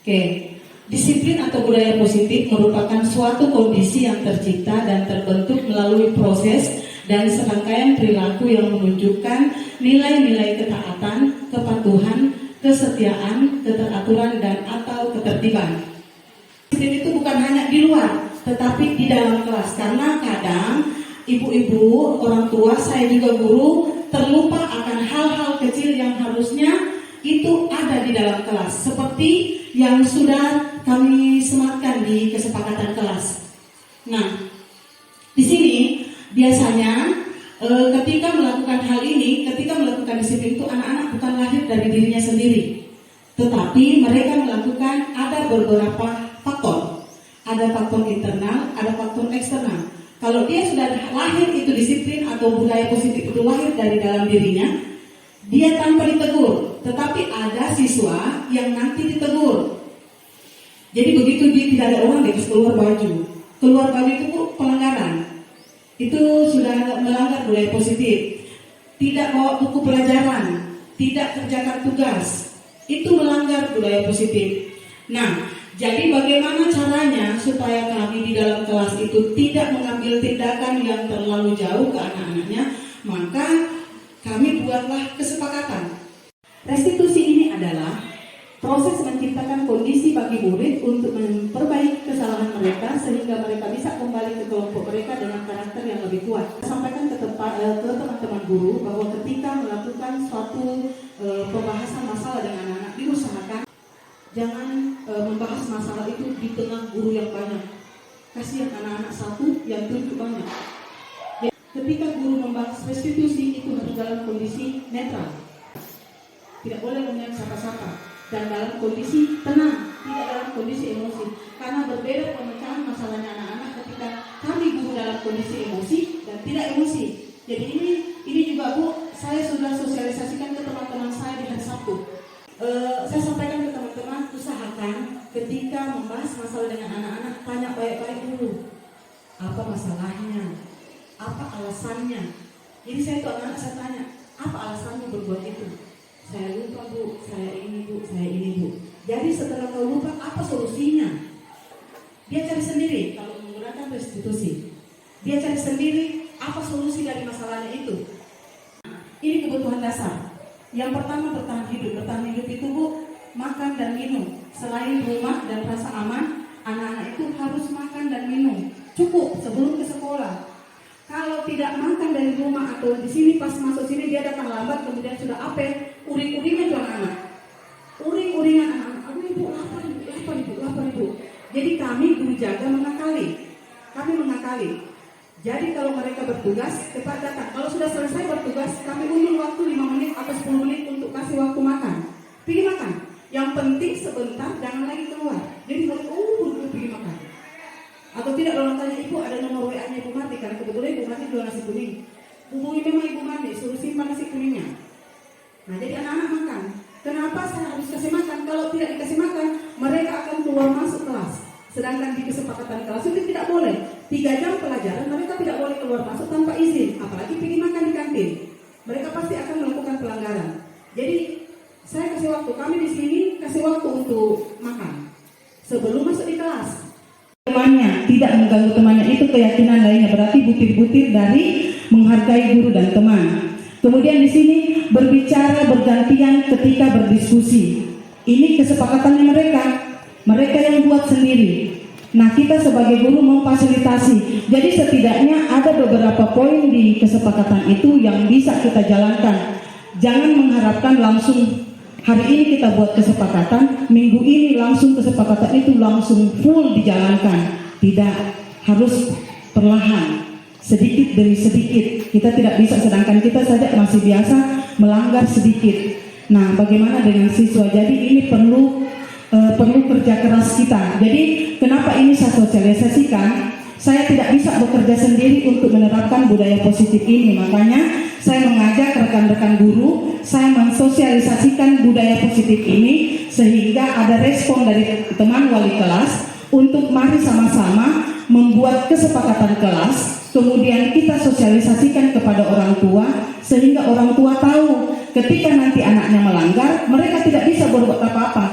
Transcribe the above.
Oke, disiplin atau budaya positif merupakan suatu kondisi yang tercipta dan terbentuk melalui proses dan serangkaian perilaku yang menunjukkan nilai-nilai ketaatan, kepatuhan, kesetiaan, keteraturan, dan atau ketertiban. Disiplin itu bukan hanya di luar, tetapi di dalam kelas. Karena kadang ibu-ibu, orang tua, saya juga guru, terlupa akan hal-hal kecil yang harusnya itu ada di dalam kelas. Seperti yang sudah kami sematkan di kesepakatan kelas. Nah, di sini biasanya ketika melakukan hal ini, ketika melakukan disiplin itu anak-anak bukan lahir dari dirinya sendiri, tetapi mereka melakukan ada beberapa faktor. Ada faktor internal, ada faktor eksternal. Kalau dia sudah lahir itu disiplin atau budaya positif itu lahir dari dalam dirinya, dia tanpa ditegur. Tetapi ada siswa yang nanti ditegur. Jadi begitu dia tidak ada orang dia keluar baju. Keluar baju itu pelanggaran. Itu sudah melanggar budaya positif. Tidak bawa buku pelajaran, tidak kerjakan tugas, itu melanggar budaya positif. Nah, jadi bagaimana caranya supaya kami di dalam kelas itu tidak mengambil tindakan yang terlalu jauh ke anak-anaknya? Maka kami buatlah kesepakatan. Restitusi ini adalah proses menciptakan kondisi bagi murid untuk memperbaiki kesalahan mereka sehingga mereka bisa kembali ke kelompok mereka dengan karakter yang lebih kuat. Saya sampaikan ke teman-teman guru bahwa ketika melakukan suatu pembahasan masalah dengan anak-anak, diusahakan jangan membahas masalah itu di tengah guru yang banyak. Kasihan anak-anak satu yang tunjuk banyak. Jadi, ketika guru membahas restitusi itu harus dalam kondisi netral. Tidak boleh melihat siapa-siapa dan dalam kondisi tenang, tidak dalam kondisi emosi. Karena berbeda pemecahan masalahnya anak-anak ketika kami guru dalam kondisi emosi dan tidak emosi. Jadi ini juga Bu, saya sudah sosialisasikan ke teman-teman saya di hari Sabtu. Saya sampaikan ke teman-teman, usahakan ketika membahas masalah dengan anak-anak, tanya baik-baik dulu. Apa masalahnya? Apa alasannya? Jadi saya tuh anak-anak saya tanya, apa alasannya berbuat itu? Saya lupa Bu, saya ini Bu, saya ini Bu. Jadi setelah kau lupa, apa solusinya? Dia cari sendiri kalau menggunakan restitusi. Dia cari sendiri apa solusi dari masalahnya itu. Ini kebutuhan dasar. Yang pertama bertahan hidup. Bertahan hidup itu Bu, makan dan minum. Selain rumah dan rasa aman, anak-anak itu harus makan dan minum. Cukup sebelum ke sekolah. Kalau tidak makan dari rumah atau di sini pas masuk sini dia datang lambat, kemudian sudah apel, uring-uringan tuh anak-anak. Uring-uringan anak-anak. Aduh Ibu, lapar Ibu. Jadi kami guru jaga mengakali. Kami mengakali. Jadi kalau mereka bertugas, cepat datang. Kalau sudah selesai bertugas, kami undur waktu 5 menit atau 10 menit untuk kasih waktu makan. Pergi makan. Yang penting sebentar, jangan lagi keluar. Jadi buru-buru pergi makan. Atau tidak orang tanya, Ibu ada nomor WA-nya Ibu Marti, karena kebetulan Ibu Marti jual nasi kuning. Hubungi memang Ibu Marti, suruh simpan nasi kuningnya. Nah jadi anak-anak makan. Kenapa saya harus kasih makan? Kalau tidak dikasih makan, mereka akan keluar masuk kelas. Sedangkan di kesepakatan kelas itu tidak boleh. 3 jam pelajaran mereka tidak boleh keluar masuk tanpa izin. Apalagi pergi makan di kantin. Mereka pasti akan melakukan pelanggaran. Jadi saya kasih waktu, kami di sini kasih waktu untuk makan sebelum masuk di kelas. Temannya tidak mengganggu temannya itu keyakinan lainnya, berarti butir-butir dari menghargai guru dan teman. Kemudian di sini berbicara bergantian ketika berdiskusi. Ini kesepakatannya mereka yang buat sendiri. Nah kita sebagai guru memfasilitasi. Jadi setidaknya ada beberapa poin di kesepakatan itu yang bisa kita jalankan. Jangan mengharapkan langsung hari ini kita buat kesepakatan, minggu ini langsung kesepakatan itu langsung full dijalankan. Tidak, harus perlahan, sedikit demi sedikit. Kita tidak bisa, sedangkan kita saja masih biasa melanggar sedikit. Nah, bagaimana dengan siswa? Jadi ini perlu kerja keras kita. Jadi kenapa ini saya sosialisasikan? Saya tidak bisa bekerja sendiri untuk menerapkan budaya positif ini. Makanya saya mengajak rekan-rekan guru, saya mensosialisasikan budaya positif ini sehingga ada respon dari teman wali kelas untuk mari sama-sama membuat kesepakatan kelas, kemudian kita sosialisasikan kepada orang tua sehingga orang tua tahu ketika nanti anaknya melanggar, mereka tidak bisa berbuat apa-apa.